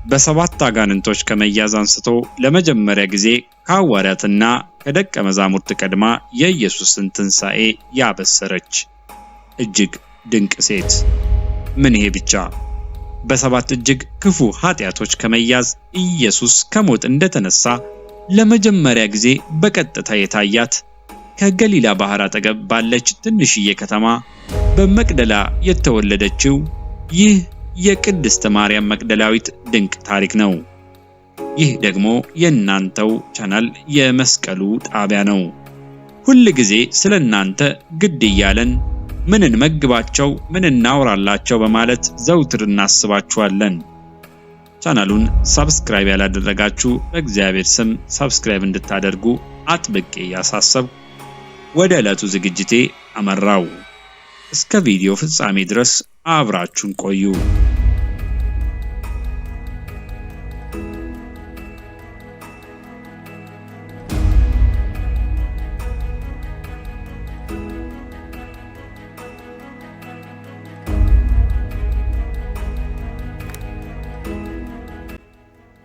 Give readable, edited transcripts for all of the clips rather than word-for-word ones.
በሰባት አጋንንቶች ከመያዝ አንስቶ ለመጀመሪያ ጊዜ ከሐዋርያትና ከደቀ መዛሙርት ቀድማ የኢየሱስን ትንሣኤ ያበሰረች እጅግ ድንቅ ሴት። ምን ይሄ ብቻ! በሰባት እጅግ ክፉ ኃጢአቶች ከመያዝ ኢየሱስ ከሞት እንደተነሳ ለመጀመሪያ ጊዜ በቀጥታ የታያት ከገሊላ ባህር አጠገብ ባለች ትንሽዬ ከተማ በመቅደላ የተወለደችው ይህ የቅድስት ማርያም መቅደላዊት ድንቅ ታሪክ ነው። ይህ ደግሞ የእናንተው ቻናል የመስቀሉ ጣቢያ ነው። ሁል ጊዜ ስለናንተ ግድ እያለን ምን እንመግባቸው፣ ምን እናወራላቸው በማለት ዘውትር እናስባችኋለን። ቻናሉን ሰብስክራይብ ያላደረጋችሁ በእግዚአብሔር ስም ሰብስክራይብ እንድታደርጉ አጥብቄ ያሳሰብኩ ወደ ዕለቱ ዝግጅቴ አመራው። እስከ ቪዲዮ ፍጻሜ ድረስ አብራችሁን ቆዩ።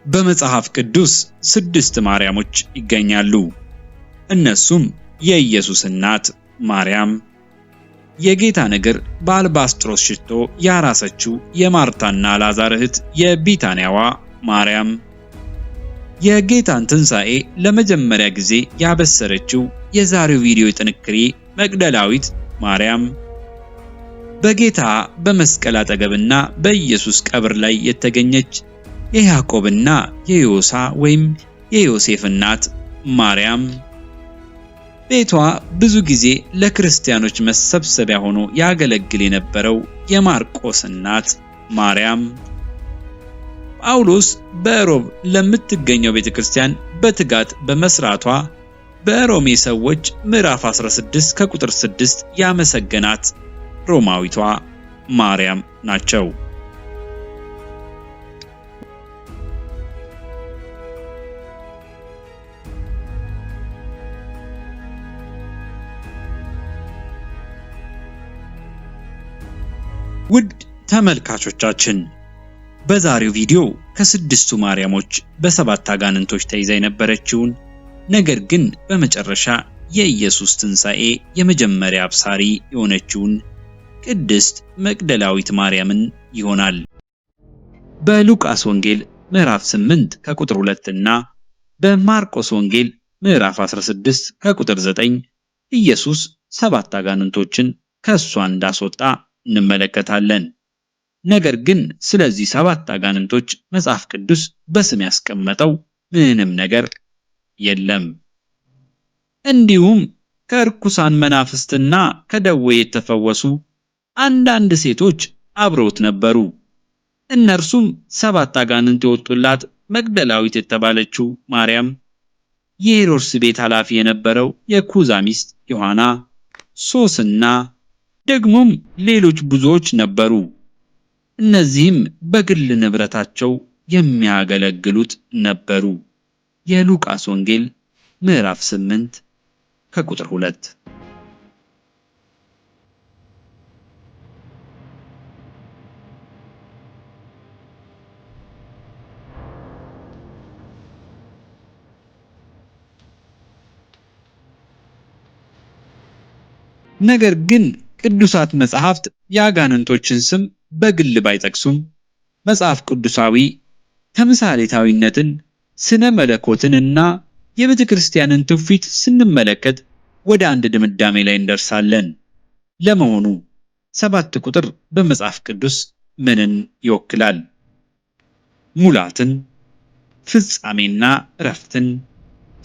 በመጽሐፍ ቅዱስ 6 ማርያሞች ይገኛሉ። እነሱም የኢየሱስ እናት ማርያም፣ የጌታን እግር በአልባስጥሮስ ሽቶ ያራሰችው የማርታና ላዛር እህት የቢታንያዋ ማርያም፣ የጌታን ትንሣኤ ለመጀመሪያ ጊዜ ያበሰረችው የዛሬው ቪዲዮ ጥንክሬ መግደላዊት ማርያም፣ በጌታ በመስቀል አጠገብና በኢየሱስ ቀብር ላይ የተገኘች የያዕቆብና የዮሳ ወይም የዮሴፍ እናት ማርያም፣ ቤቷ ብዙ ጊዜ ለክርስቲያኖች መሰብሰቢያ ሆኖ ያገለግል የነበረው የማርቆስ እናት ማርያም፣ ጳውሎስ በሮም ለምትገኘው ቤተክርስቲያን በትጋት በመስራቷ በሮሜ ሰዎች ምዕራፍ 16 ከቁጥር 6 ያመሰገናት ሮማዊቷ ማርያም ናቸው። ውድ ተመልካቾቻችን በዛሬው ቪዲዮ ከ6ቱ ማርያሞች በ7 አጋንንቶች ተይዛ የነበረችውን ነገር ግን በመጨረሻ የኢየሱስ ትንሣኤ የመጀመሪያ አብሳሪ የሆነችውን ቅድስት መግደላዊት ማርያምን ይሆናል። በሉቃስ ወንጌል ምዕራፍ 8 ከቁጥር 2 እና በማርቆስ ወንጌል ምዕራፍ 16 ከቁጥር 9 ኢየሱስ 7 አጋንንቶችን ከሷ እንዳስወጣ እንመለከታለን። ነገር ግን ስለዚህ 7 አጋንንቶች መጽሐፍ ቅዱስ በስም ያስቀመጠው ምንም ነገር የለም። እንዲሁም ከርኩሳን መናፍስትና ከደዌ የተፈወሱ አንዳንድ ሴቶች አብረውት ነበሩ። እነርሱም 7 አጋንንት የወጡላት መግደላዊት የተባለችው ማርያም፣ የሄሮድስ ቤት ኃላፊ የነበረው የኩዛ ሚስት ዮሐና፣ ሶስና ደግሞም ሌሎች ብዙዎች ነበሩ። እነዚህም በግል ንብረታቸው የሚያገለግሉት ነበሩ። የሉቃስ ወንጌል ምዕራፍ 8 ከቁጥር 2። ነገር ግን ቅዱሳት መጻሕፍት የአጋንንቶችን ስም በግል ባይጠቅሱም መጽሐፍ ቅዱሳዊ ተምሳሌታዊነትን፣ ስነ መለኮትንና የቤተ ክርስቲያንን ትውፊት ስንመለከት ወደ አንድ ድምዳሜ ላይ እንደርሳለን። ለመሆኑ 7 ቁጥር በመጽሐፍ ቅዱስ ምንን ይወክላል? ሙላትን፣ ፍጻሜና እረፍትን፣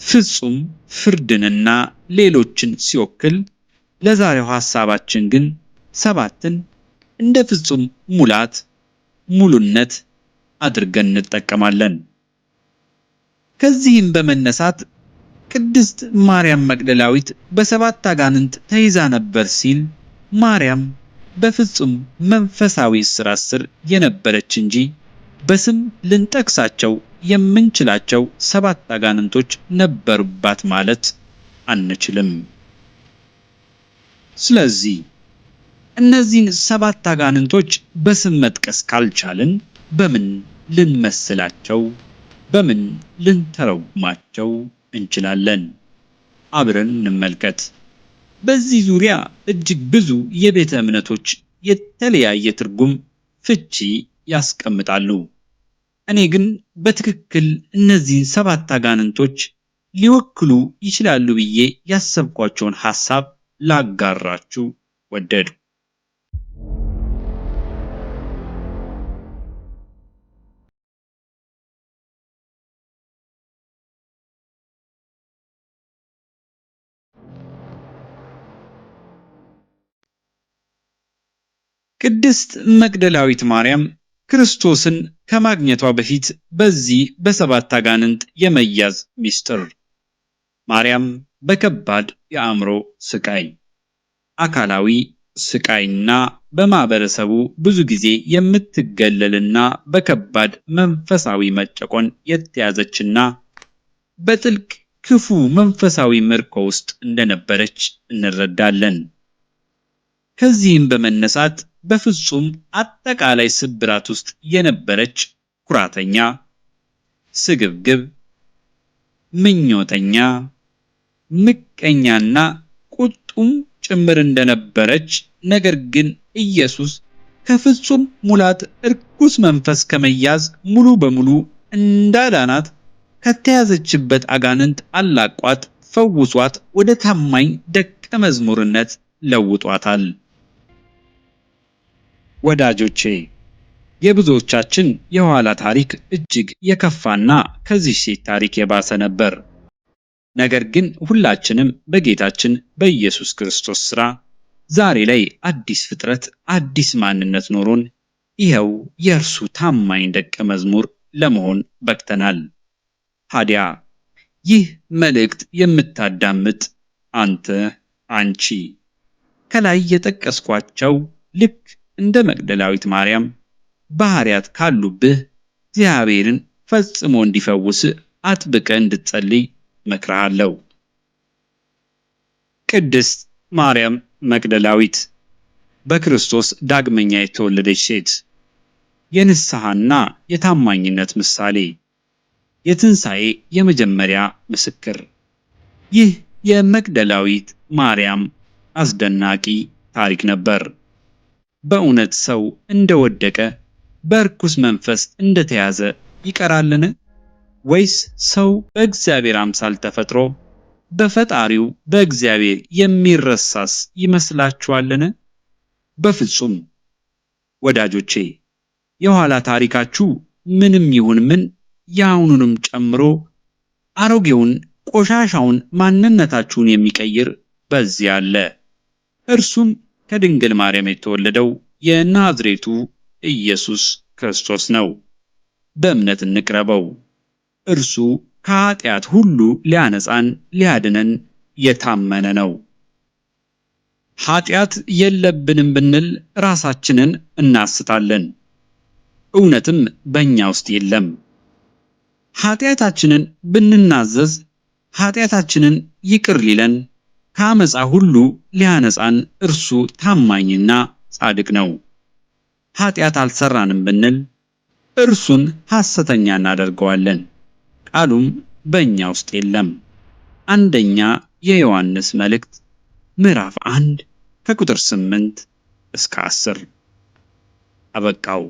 ፍጹም ፍርድንና ሌሎችን ሲወክል፣ ለዛሬው ሐሳባችን ግን 7ን እንደ ፍጹም ሙላት፣ ሙሉነት አድርገን እንጠቀማለን። ከዚህም በመነሳት ቅድስት ማርያም መግደላዊት በ7 አጋንንት ተይዛ ነበር ሲል ማርያም በፍጹም መንፈሳዊ እስራት ስር የነበረች እንጂ በስም ልንጠቅሳቸው የምንችላቸው 7 አጋንንቶች ነበሩባት ማለት አንችልም። ስለዚህ እነዚህን 7 አጋንንቶች በስም መጥቀስ ካልቻልን በምን ልንመስላቸው፣ በምን ልንተረጉማቸው እንችላለን? አብረን እንመልከት። በዚህ ዙሪያ እጅግ ብዙ የቤተ እምነቶች የተለያየ ትርጉም ፍቺ ያስቀምጣሉ። እኔ ግን በትክክል እነዚህን 7 አጋንንቶች ሊወክሉ ይችላሉ ብዬ ያሰብኳቸውን ሐሳብ ላጋራችሁ ወደድኩ። ቅድስት መግደላዊት ማርያም ክርስቶስን ከማግኘቷ በፊት በዚህ በ7 አጋንንት የመያዝ ምስጢር። ማርያም በከባድ የአእምሮ ስቃይ፣ አካላዊ ስቃይና በማህበረሰቡ ብዙ ጊዜ የምትገለልና በከባድ መንፈሳዊ መጨቆን የተያዘችና በጥልቅ ክፉ መንፈሳዊ ምርኮ ውስጥ እንደነበረች እንረዳለን። ከዚህም በመነሳት በፍጹም አጠቃላይ ስብራት ውስጥ የነበረች ኩራተኛ፣ ስግብግብ፣ ምኞተኛ፣ ምቀኛና ቁጡም ጭምር እንደነበረች፣ ነገር ግን ኢየሱስ ከፍጹም ሙላት እርኩስ መንፈስ ከመያዝ ሙሉ በሙሉ እንዳዳናት፣ ከተያዘችበት አጋንንት አላቋት ፈውሷት ወደ ታማኝ ደቀ መዝሙርነት ለውጧታል። ወዳጆቼ፣ የብዙዎቻችን የኋላ ታሪክ እጅግ የከፋና ከዚህ ሴት ታሪክ የባሰ ነበር። ነገር ግን ሁላችንም በጌታችን በኢየሱስ ክርስቶስ ሥራ ዛሬ ላይ አዲስ ፍጥረት፣ አዲስ ማንነት ኖሮን ይኸው የእርሱ ታማኝ ደቀ መዝሙር ለመሆን በቅተናል። ታዲያ ይህ መልእክት የምታዳምጥ አንተ፣ አንቺ ከላይ የጠቀስኳቸው ልክ እንደ መግደላዊት ማርያም ባህሪያት ካሉብህ እግዚአብሔርን ፈጽሞ እንዲፈውስ አጥብቀ እንድትጸልይ መክራለሁ። ቅድስት ማርያም መግደላዊት በክርስቶስ ዳግመኛ የተወለደች ሴት፣ የንስሐና የታማኝነት ምሳሌ፣ የትንሣኤ የመጀመሪያ ምስክር። ይህ የመግደላዊት ማርያም አስደናቂ ታሪክ ነበር። በእውነት ሰው እንደወደቀ በርኩስ መንፈስ እንደተያዘ ይቀራልን? ወይስ ሰው በእግዚአብሔር አምሳል ተፈጥሮ በፈጣሪው በእግዚአብሔር የሚረሳስ ይመስላችኋልን? በፍጹም። ወዳጆቼ፣ የኋላ ታሪካችሁ ምንም ይሁን ምን የአሁኑንም ጨምሮ አሮጌውን ቆሻሻውን ማንነታችሁን የሚቀይር በዚህ አለ። እርሱም ከድንግል ማርያም የተወለደው የናዝሬቱ ኢየሱስ ክርስቶስ ነው። በእምነት እንቅረበው። እርሱ ከኃጢአት ሁሉ ሊያነጻን ሊያድነን የታመነ ነው። ኃጢአት የለብንም ብንል ራሳችንን እናስታለን፣ እውነትም በእኛ ውስጥ የለም። ኃጢአታችንን ብንናዘዝ ኃጢአታችንን ይቅር ሊለን ከአመፃ ሁሉ ሊያነጻን እርሱ ታማኝና ጻድቅ ነው። ኃጢአት አልሰራንም ብንል እርሱን ሐሰተኛ እናደርገዋለን፣ ቃሉም በእኛ ውስጥ የለም። አንደኛ የዮሐንስ መልእክት ምዕራፍ 1 ከቁጥር 8 እስከ 10። አበቃው።